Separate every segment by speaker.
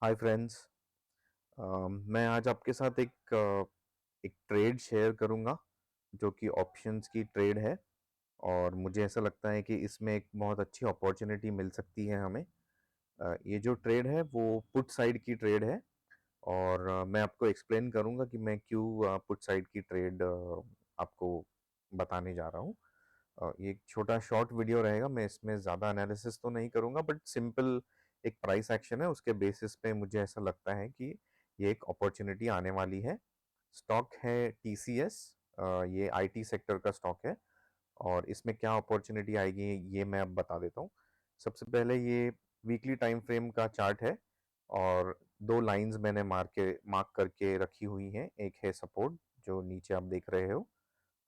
Speaker 1: Hi friends. मैं आज आपके साथ एक ट्रेड शेयर करूंगा जो कि ऑप्शंस की ट्रेड है। और मुझे ऐसा लगता है कि इसमें एक बहुत अच्छी अपॉर्चुनिटी मिल सकती है हमें। ये जो ट्रेड है वो पुट साइड की ट्रेड है। और मैं आपको एक्सप्लेन करूंगा कि मैं क्यों पुट साइड की ट्रेड आपको बताने जा रहा हूँ। ये एक छोटा शॉर्ट वीडियो रहेगा। मैं इसमें ज़्यादा एनालिसिस तो नहीं करूंगा, बट सिंपल एक प्राइस एक्शन है, उसके बेसिस पे मुझे ऐसा लगता है कि ये एक अपॉर्चुनिटी आने वाली है। स्टॉक है टीसीएस। ये आईटी सेक्टर का स्टॉक है और इसमें क्या अपॉर्चुनिटी आएगी ये मैं अब बता देता हूँ। सबसे पहले ये वीकली टाइम फ्रेम का चार्ट है और दो लाइंस मैंने मार्क करके रखी हुई हैं। एक है सपोर्ट जो नीचे आप देख रहे हो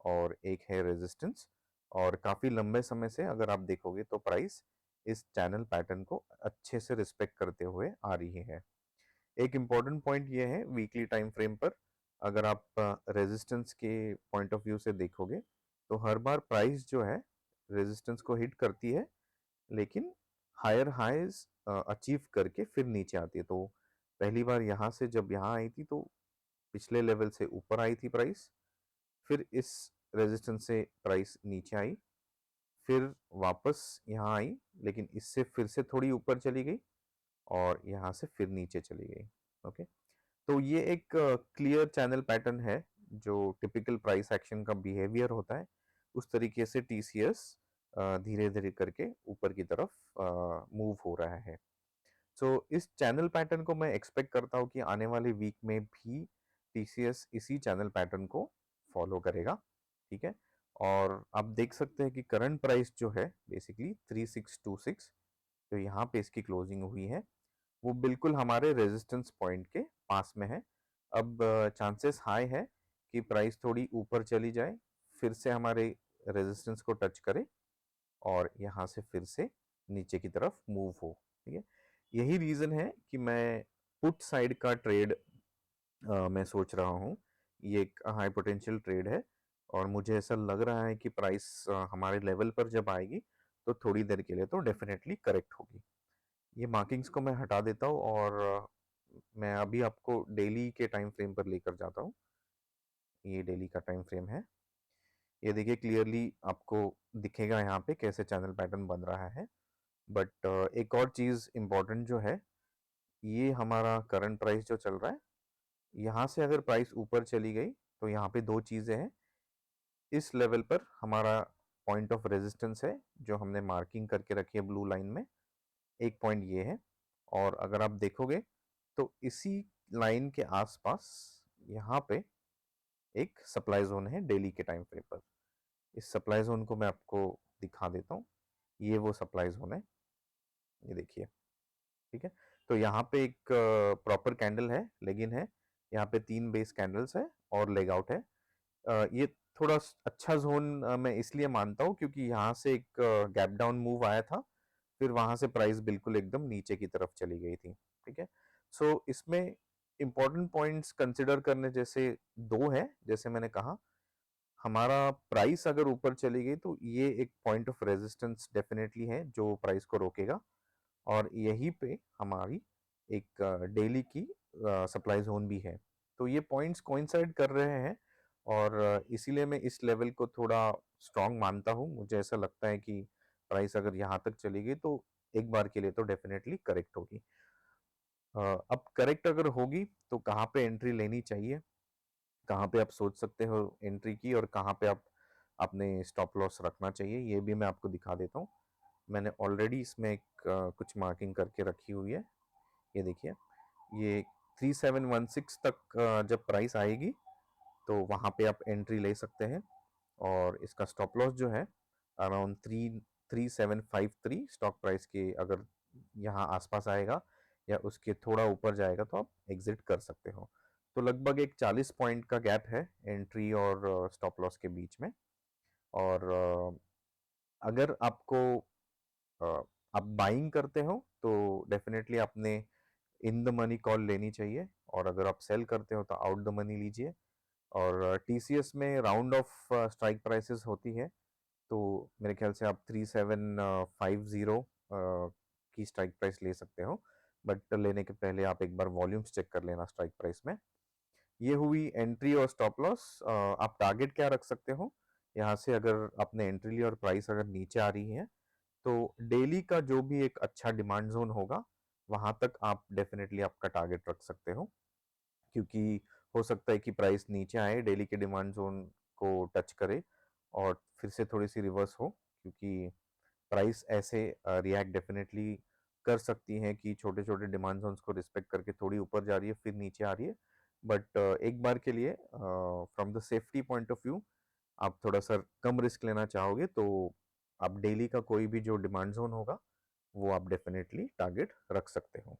Speaker 1: और एक है रेजिस्टेंस। और काफी लंबे समय से अगर आप देखोगे तो प्राइस इस चैनल पैटर्न को अच्छे से रिस्पेक्ट करते हुए आ रही है। एक इम्पॉर्टेंट पॉइंट ये है वीकली टाइम फ्रेम पर, अगर आप रेजिस्टेंस के पॉइंट ऑफ व्यू से देखोगे तो हर बार प्राइस जो है रेजिस्टेंस को हिट करती है, लेकिन हायर हाईज अचीव करके फिर नीचे आती है। तो पहली बार यहाँ से जब यहाँ आई थी तो पिछले लेवल से ऊपर आई थी प्राइस, फिर इस रेजिस्टेंस से प्राइस नीचे आई, फिर वापस यहाँ आई, लेकिन इससे फिर से थोड़ी ऊपर चली गई और यहाँ से फिर नीचे चली गई। ओके, तो ये एक क्लियर चैनल पैटर्न है जो टिपिकल प्राइस एक्शन का बिहेवियर होता है। उस तरीके से टीसीएस धीरे धीरे करके ऊपर की तरफ मूव हो रहा है। सो इस चैनल पैटर्न को मैं एक्सपेक्ट करता हूँ कि आने वाले वीक में भी टीसीएस इसी चैनल पैटर्न को फॉलो करेगा। ठीक है, और आप देख सकते हैं कि करंट प्राइस जो है बेसिकली 3626, जो यहाँ पे इसकी क्लोजिंग हुई है, वो बिल्कुल हमारे रेजिस्टेंस पॉइंट के पास में है। अब चांसेस हाई है कि प्राइस थोड़ी ऊपर चली जाए, फिर से हमारे रेजिस्टेंस को टच करे और यहाँ से फिर से नीचे की तरफ मूव हो। ठीक है, यही रीजन है कि मैं पुट साइड का ट्रेड मैं सोच रहा हूँ। ये एक हाई पोटेंशियल ट्रेड है और मुझे ऐसा लग रहा है कि प्राइस हमारे लेवल पर जब आएगी तो थोड़ी देर के लिए तो डेफिनेटली करेक्ट होगी। ये मार्किंग्स को मैं हटा देता हूँ और मैं अभी आपको डेली के टाइम फ्रेम पर लेकर जाता हूँ। ये डेली का टाइम फ्रेम है। ये देखिए क्लियरली आपको दिखेगा यहाँ पे कैसे चैनल पैटर्न बन रहा है। बट एक और चीज इंपॉर्टेंट जो है, ये हमारा करंट प्राइस जो चल रहा है, यहाँ से अगर प्राइस ऊपर चली गई तो यहाँ पे दो चीजें हैं। इस लेवल पर हमारा पॉइंट ऑफ रेजिस्टेंस है जो हमने मार्किंग करके रखी है ब्लू लाइन में। एक पॉइंट ये है, और अगर आप देखोगे तो इसी लाइन के आसपास यहाँ पे एक सप्लाई जोन है डेली के टाइम फ्रेम पर। इस सप्लाई जोन को मैं आपको दिखा देता हूँ। ये वो सप्लाई जोन है, ये देखिए। ठीक है, तो यहाँ पे एक प्रॉपर कैंडल है, लेगिन है, यहाँ पे तीन बेस कैंडल्स है और लेग आउट है। ये थोड़ा अच्छा जोन मैं इसलिए मानता हूँ क्योंकि यहाँ से एक गैप डाउन मूव आया था, फिर वहां से प्राइस बिल्कुल एकदम नीचे की तरफ चली गई थी। ठीक है, सो इसमें इंपॉर्टेंट पॉइंट्स कंसिडर करने जैसे दो है। जैसे मैंने कहा, हमारा प्राइस अगर ऊपर चली गई तो ये एक पॉइंट ऑफ रेजिस्टेंस डेफिनेटली है जो प्राइस को रोकेगा, और यहीं पे हमारी एक डेली की सप्लाई जोन भी है। तो ये पॉइंट्स कोइंसाइड कर रहे हैं और इसीलिए मैं इस लेवल को थोड़ा स्ट्रांग मानता हूँ। मुझे ऐसा लगता है कि प्राइस अगर यहाँ तक चली गई तो एक बार के लिए तो डेफिनेटली करेक्ट होगी। अब करेक्ट अगर होगी तो कहाँ पे एंट्री लेनी चाहिए, कहाँ पे आप सोच सकते हो एंट्री की, और कहाँ पे आप अपने स्टॉप लॉस रखना चाहिए, ये भी मैं आपको दिखा देता हूँ। मैंने ऑलरेडी इसमें एक कुछ मार्किंग करके रखी हुई है। ये देखिए, ये 3716 तक जब प्राइस आएगी तो वहाँ पे आप एंट्री ले सकते हैं। और इसका स्टॉप लॉस जो है अराउंड 3753 स्टॉक प्राइस के, अगर यहाँ आसपास आएगा या उसके थोड़ा ऊपर जाएगा तो आप एग्जिट कर सकते हो। तो लगभग एक 40 पॉइंट का गैप है एंट्री और स्टॉप लॉस के बीच में। और अगर आपको आप बाइंग करते हो तो डेफिनेटली आपने इन द मनी कॉल लेनी चाहिए, और अगर आप सेल करते हो तो आउट द मनी लीजिए। और टीसीएस में राउंड ऑफ स्ट्राइक प्राइसेस होती है, तो मेरे ख्याल से आप 3750 की स्ट्राइक प्राइस ले सकते हो। बट लेने के पहले आप एक बार वॉल्यूम्स चेक कर लेना स्ट्राइक प्राइस में। ये हुई एंट्री और स्टॉप लॉस। आप टारगेट क्या रख सकते हो यहाँ से, अगर आपने एंट्री ली और प्राइस अगर नीचे आ रही है तो डेली का जो भी एक अच्छा डिमांड जोन होगा वहां तक आप डेफिनेटली आपका टारगेट रख सकते हो, क्योंकि हो सकता है कि प्राइस नीचे आए, डेली के डिमांड जोन को टच करे और फिर से थोड़ी सी रिवर्स हो, क्योंकि प्राइस ऐसे रिएक्ट डेफिनेटली कर सकती हैं कि छोटे छोटे डिमांड जोन्स को रिस्पेक्ट करके थोड़ी ऊपर जा रही है फिर नीचे आ रही है। बट एक बार के लिए from the safety point of view आप थोड़ा सा कम रिस्क लेना चाहोगे तो आप डेली का कोई भी जो डिमांड जोन होगा वो आप डेफिनेटली टारगेट रख सकते हो।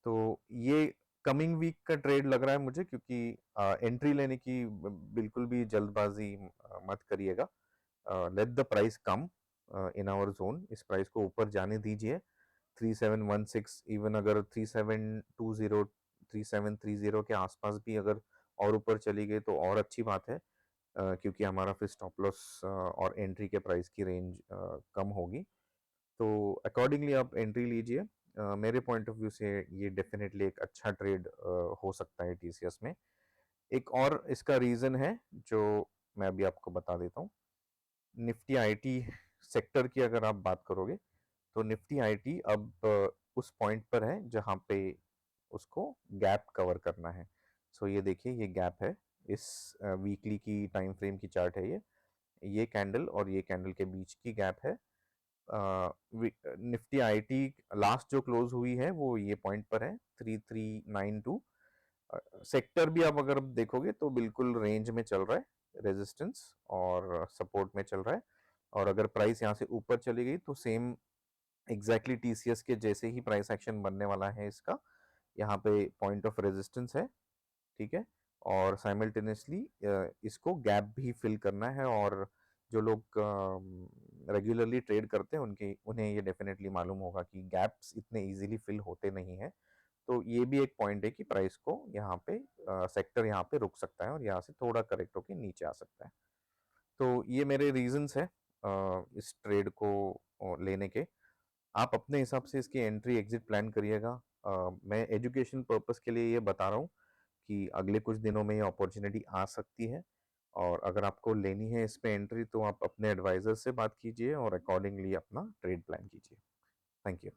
Speaker 1: तो ये कमिंग वीक का ट्रेड लग रहा है मुझे, क्योंकि एंट्री लेने की बिल्कुल भी जल्दबाजी मत करिएगा। Let the price come in our zone, इस प्राइस को ऊपर जाने दीजिए। 3716 इवन अगर 3720 3730 के आसपास भी अगर और ऊपर चली गई तो और अच्छी बात है, क्योंकि हमारा फिर स्टॉप लॉस और एंट्री के प्राइस की रेंज कम होगी। तो अकॉर्डिंगली आप एंट्री लीजिए। मेरे पॉइंट ऑफ व्यू से ये डेफिनेटली एक अच्छा ट्रेड हो सकता है टीसीएस में। एक और इसका रीज़न है जो मैं अभी आपको बता देता हूँ। निफ्टी आईटी सेक्टर की अगर आप बात करोगे तो निफ्टी आईटी अब उस पॉइंट पर है जहाँ पे उसको गैप कवर करना है। सो ये देखिए, ये गैप है, इस वीकली की टाइम फ्रेम की चार्ट है ये कैंडल और ये कैंडल के बीच की गैप है। निफ्टी आईटी लास्ट जो क्लोज हुई है वो ये पॉइंट पर है 3392। सेक्टर भी आप अगर देखोगे तो बिल्कुल रेंज में चल रहा है, रेजिस्टेंस और सपोर्ट में चल रहा है। और अगर प्राइस यहाँ से ऊपर चली गई तो सेम एग्जैक्टली टीसीएस के जैसे ही प्राइस एक्शन बनने वाला है इसका। यहाँ पे पॉइंट ऑफ रेजिस्टेंस है, ठीक है, और साइमल्टेनियसली इसको गैप भी फिल करना है। और जो लोग रेगुलरली ट्रेड करते हैं उन्हें ये डेफिनेटली मालूम होगा कि गैप्स इतने इजीली फिल होते नहीं हैं। तो ये भी एक पॉइंट है कि प्राइस को यहाँ पे सेक्टर यहाँ पे रुक सकता है और यहाँ से थोड़ा करेक्ट होके नीचे आ सकता है। तो ये मेरे रीजंस है इस ट्रेड को लेने के। आप अपने हिसाब से इसकी एंट्री एग्जिट प्लान करिएगा। मैं एजुकेशन पर्पस के लिए ये बता रहा हूँ कि अगले कुछ दिनों में ये अपॉर्चुनिटी आ सकती है, और अगर आपको लेनी है इस पे एंट्री तो आप अपने एडवाइजर से बात कीजिए और अकॉर्डिंगली अपना ट्रेड प्लान कीजिए। Thank you.